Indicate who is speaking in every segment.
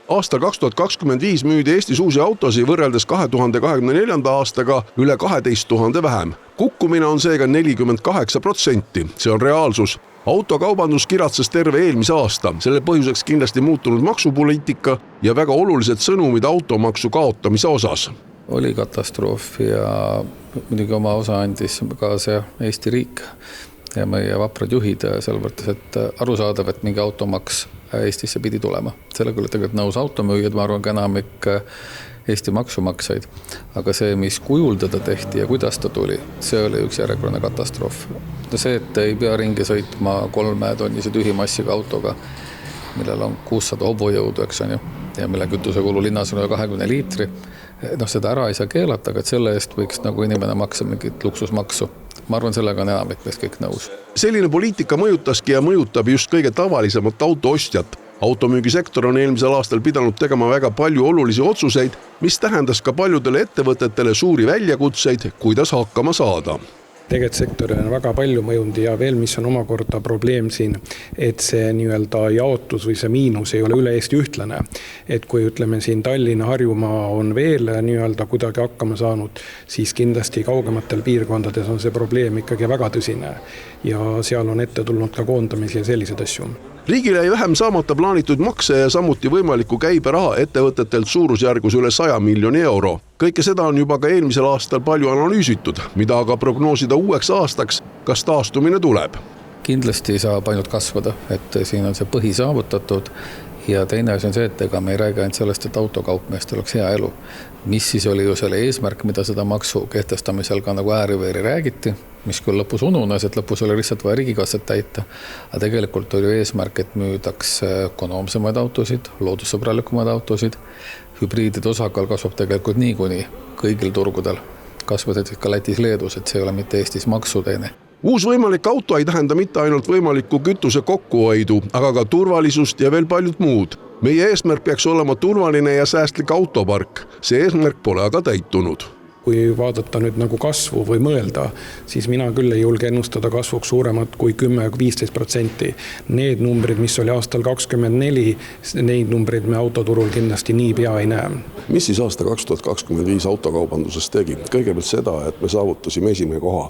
Speaker 1: Aastal 2025 müüdi Eestis uusi autosid võrreldes 2024. aastaga üle 12 000 vähem. Kukkumine on seega 48%. See on reaalsus. Autokaubandus kiratses terve eelmise aasta. Selle põhjuseks kindlasti muutunud maksupoliitika ja väga olulised sõnumid automaksu kaotamise osas.
Speaker 2: Oli katastroof ja muidugi oma osa andis ka see Eesti riik ja meie vaprad juhid, sellepärast, et arusaadav, et mingi automaks Eestisse pidi tulema. Sellega oli tegelikult nõus automüüjad, ma arvan, ka enamik Eesti maksumaksjaid. Aga see, mis kujuldada tehti ja kuidas ta tuli, see oli üks järjekordne katastroof. See, et ei pea ringi sõitma 3-tonnise tühimassiga autoga, millel on 600 hobujõudu, eks on ju, ja mille kütusekulu linnas on 20 liitri. Seda ära ei saa keelata, aga selle eest võiks nagu inimene maksa mingit luksusmaksu. Ma arvan, sellega on enamik meist kõik nõus.
Speaker 1: Selline poliitika mõjutaski ja mõjutab just kõige tavalisemat autoostjat. Automüügisektor on eelmisel aastal pidanud tegema väga palju olulisi otsuseid, mis tähendas ka paljudele ettevõtetele suuri väljakutseid, kuidas hakkama saada.
Speaker 3: Tegelikult sektoril on väga palju mõjunud ja veel, mis on omakorda probleem siin, et see nii-öelda jaotus või see miinus ei ole üle Eesti ühtlane. Et kui ütleme siin Tallinna, Harjumaa on veel nii-öelda kuidagi hakkama saanud, siis kindlasti kaugematel piirkondades on see probleem ikkagi väga tõsine. Ja seal on ette tulnud ka koondamisi ja sellised asju.
Speaker 1: Riigile ei vähem saamata plaanitud makse ja samuti võimaliku käiberaha ettevõtetelt suurusjärgus üle 100 miljoni euro. Kõike seda on juba ka eelmisel aastal palju analüüsitud, mida aga prognoosida uueks aastaks, kas taastumine tuleb.
Speaker 2: Kindlasti saab ainult kasvada, et siin on see põhi saavutatud ja teine asi on see, et ega me ei räägi ainult sellest, et autokaupmeestel oleks hea elu. Mis siis oli ju selle eesmärk, mida seda maksu kehtestamisel ka nagu ääri-veeri räägiti, mis küll lõpus ununes, et lõpus oli lihtsalt vaja riigikasset täita. Aga tegelikult oli eesmärk, et müüdaks ökonoomsemaid autosid, loodussõbralikumaid autosid. Hübriidide osakaal kasvab tegelikult niikuinii kõigil turgudel. Kasvavad ka Lätis, Leedus, et see ei ole mitte Eestis maksuteene.
Speaker 1: Uus võimalik auto ei tähenda mitte ainult võimalikku kütuse kokkuhoidu, aga ka turvalisust ja veel paljud muud. Meie eesmärk peaks olema turvaline ja säästlik autopark. See eesmärk pole aga täitunud.
Speaker 3: Kui vaadata nüüd nagu kasvu või mõelda, siis mina küll ei julge ennustada kasvuks suuremat kui 10-15%. Need numbrid, mis oli aastal 2024, neid numbrid me autoturul kindlasti nii pea ei näe.
Speaker 4: Mis siis aasta 2025 autokaubanduses tegi? Kõigepealt seda, et me saavutasime esimene koha.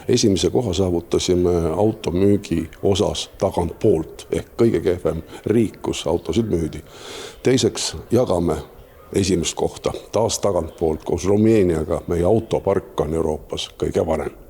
Speaker 4: Esimese koha saavutasime automüügi osas tagant poolt ehk kõige kehvem riik, kus autosid müüdi. Teiseks jagame esimest kohta taas tagant poolt koos Rumeeniaga. Meie autopark on Euroopas kõige vanem.